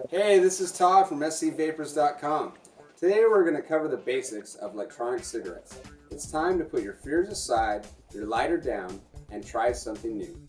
Hey, this is Todd from scvapors.com. Today we're going to cover the basics of electronic cigarettes. It's time to put your fears aside, your lighter down, and try something new.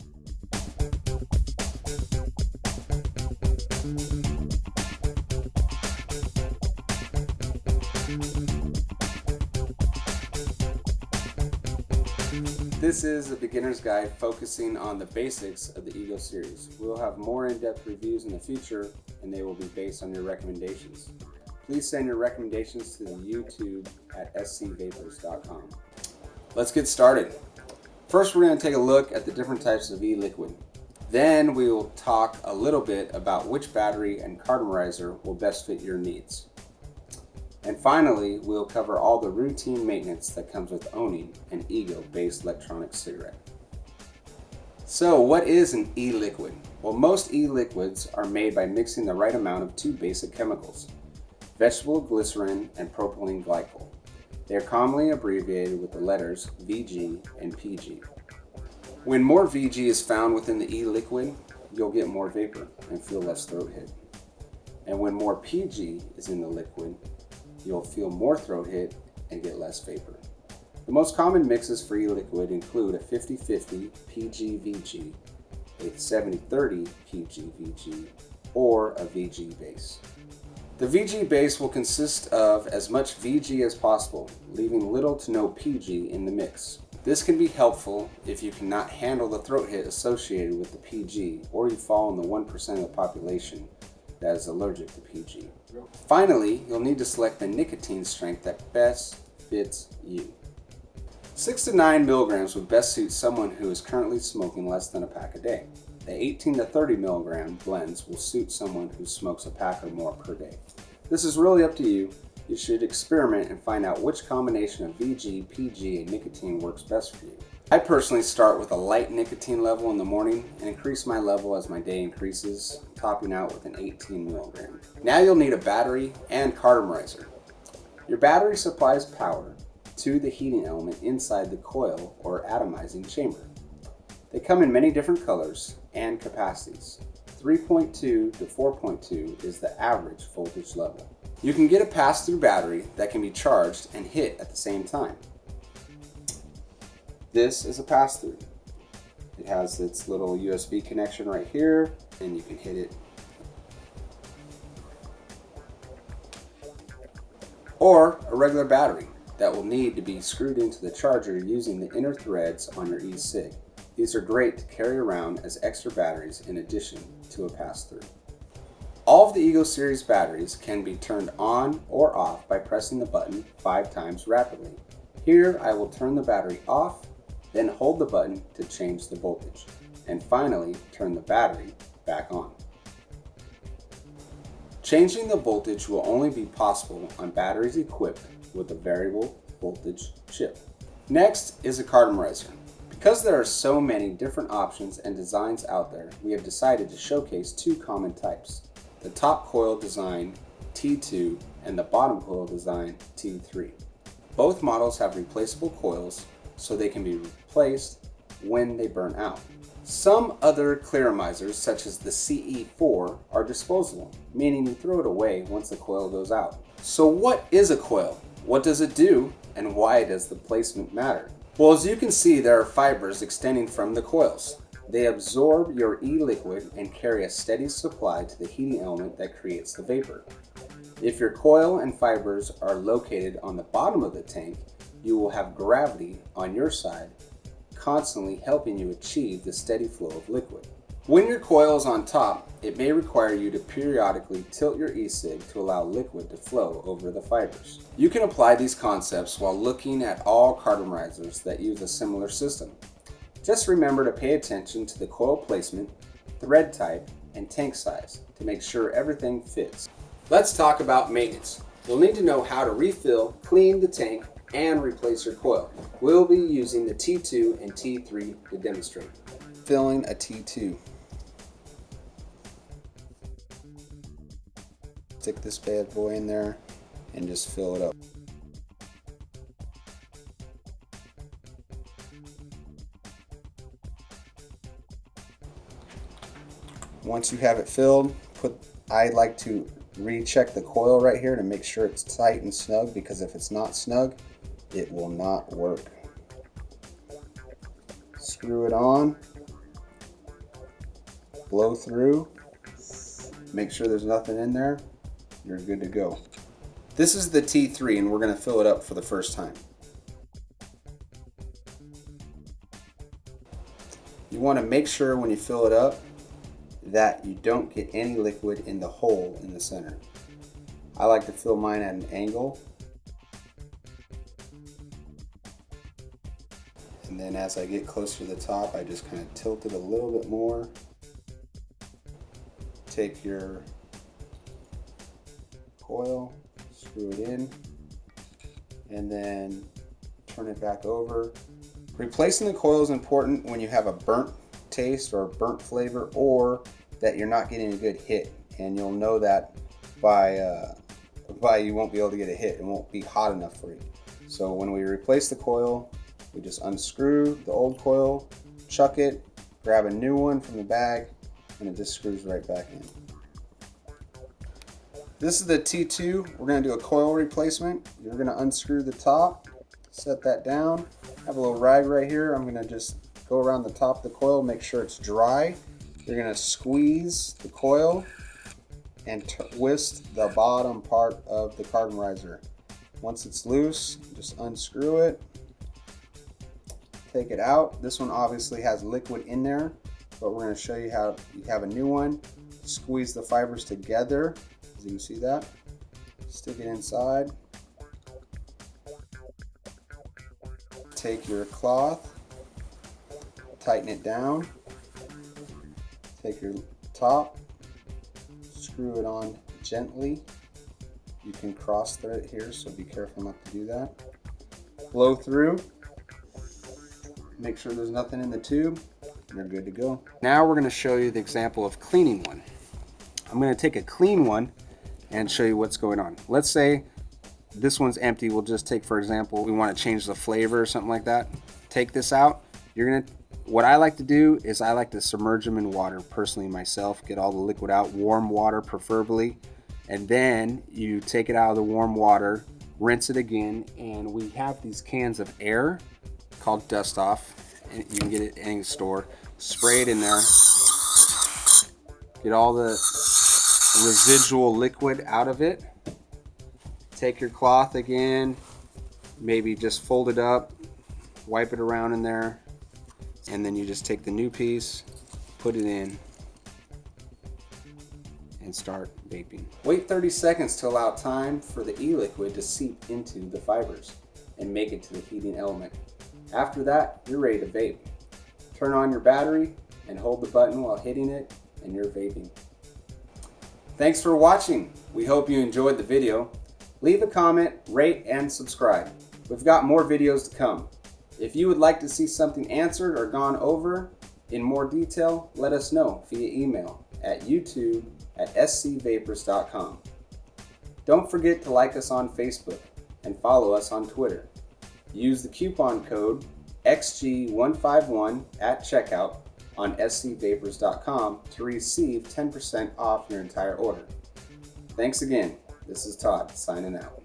This is a beginner's guide focusing on the basics of the eGo series. We'll have more in-depth reviews in the future, and they will be based on your recommendations. Please send your recommendations to the YouTube at scvapors.com. Let's get started. First, we're going to take a look at the different types of e-liquid. Then we will talk a little bit about which battery and Cartomizer will best fit your needs. And finally, we'll cover all the routine maintenance that comes with owning an eGo-based electronic cigarette. So what is an e-liquid? Well, most e-liquids are made by mixing the right amount of two basic chemicals, vegetable glycerin and propylene glycol. They are commonly abbreviated with the letters VG and PG. When more VG is found within the e-liquid, you'll get more vapor and feel less throat hit. And when more PG is in the liquid, you'll feel more throat hit and get less vapor. The most common mixes for e-liquid include a 50-50 PG-VG, a 70-30 PG-VG, or a VG base. The VG base will consist of as much VG as possible, leaving little to no PG in the mix. This can be helpful if you cannot handle the throat hit associated with the PG, or you fall in the 1% of the population that is allergic to PG. Finally, you'll need to select the nicotine strength that best fits you. 6 to 9 milligrams would best suit someone who is currently smoking less than a pack a day. The 18 to 30 milligram blends will suit someone who smokes a pack or more per day. This is really up to you. You should experiment and find out which combination of VG, PG, and nicotine works best for you. I personally start with a light nicotine level in the morning and increase my level as my day increases, topping out with an 18 milligram. Now you'll need a battery and Cartomizer. Your battery supplies power to the heating element inside the coil or atomizing chamber. They come in many different colors and capacities. 3.2 to 4.2 is the average voltage level. You can get a pass-through battery that can be charged and hit at the same time. This is a pass-through. It has its little USB connection right here, and you can hit it. Or a regular battery that will need to be screwed into the charger using the inner threads on your e-cig. These are great to carry around as extra batteries in addition to a pass-through. All of the eGo series batteries can be turned on or off by pressing the button 5 times rapidly. Here I will turn the battery off, then hold the button to change the voltage, and finally turn the battery back on. Changing the voltage will only be possible on batteries equipped with a variable voltage chip. Next is a Cartomizer. Because there are so many different options and designs out there, we have decided to showcase 2 common types: the top coil design T2 and the bottom coil design T3. Both models have replaceable coils, so they can be replaced when they burn out. Some other Clearomizers, such as the CE4, are disposable, meaning you throw it away once the coil goes out. So what is a coil? What does it do? And why does the placement matter? Well, as you can see, there are fibers extending from the coils. They absorb your e-liquid and carry a steady supply to the heating element that creates the vapor. If your coil and fibers are located on the bottom of the tank, you will have gravity on your side, constantly helping you achieve the steady flow of liquid. When your coil is on top, it may require you to periodically tilt your e-cig to allow liquid to flow over the fibers. You can apply these concepts while looking at all Cartomizers that use a similar system. Just remember to pay attention to the coil placement, thread type, and tank size to make sure everything fits. Let's talk about maintenance. You'll need to know how to refill, clean the tank, and replace your coil. We'll be using the T2 and T3 to demonstrate. Filling a T2. Stick this bad boy in there and just fill it up. Once you have it filled, I like to recheck the coil right here to make sure it's tight and snug, because if it's not snug, it will not work. Screw it on, blow through, make sure there's nothing in there, you're good to go. This is the T3 and we're going to fill it up for the first time. You want to make sure when you fill it up that you don't get any liquid in the hole in the center. I like to fill mine at an angle. And then as I get closer to the top, I just kind of tilt it a little bit more. Take your coil, screw it in, and then turn it back over. Replacing the coil is important when you have a burnt taste or burnt flavor, or that you're not getting a good hit, and you'll know that by you won't be able to get a hit. It won't be hot enough for you. So when we replace the coil, we just unscrew the old coil, chuck it, grab a new one from the bag, and it just screws right back in. This is the T2. We're going to do a coil replacement. You're going to unscrew the top, set that down. I have a little rag right here. I'm going to just go around the top of the coil, make sure it's dry. You're going to squeeze the coil and twist the bottom part of the Cartomizer. Once it's loose, just unscrew it, take it out. This one obviously has liquid in there, but we're going to show you how you have a new one. Squeeze the fibers together, as you can see that. Stick it inside. Take your cloth, tighten it down. Take your top, screw it on gently. You can cross thread it here, so be careful not to do that. Blow through. Make sure there's nothing in the tube. You're good to go. Now we're going to show you the example of cleaning one. I'm going to take a clean one and show you what's going on. Let's say this one's empty. We'll just take, for example, we want to change the flavor or something like that. Take this out. What I like to do is I like to submerge them in water, personally myself, get all the liquid out, warm water preferably, and then you take it out of the warm water, rinse it again, and we have these cans of air called Dust Off, and you can get it at any store. Spray it in there, get all the residual liquid out of it. Take your cloth again, maybe just fold it up, wipe it around in there, and then you just take the new piece, put it in, and start vaping. Wait 30 seconds to allow time for the e-liquid to seep into the fibers and make it to the heating element. After that, you're ready to vape. Turn on your battery and hold the button while hitting it, and you're vaping. Thanks for watching. We hope you enjoyed the video. Leave a comment, rate, and subscribe. We've got more videos to come. If you would like to see something answered or gone over in more detail, let us know via email at youtube@scvapors.com. Don't forget to like us on Facebook and follow us on Twitter. Use the coupon code XG151 at checkout on scvapors.com to receive 10% off your entire order. Thanks again. This is Todd signing out.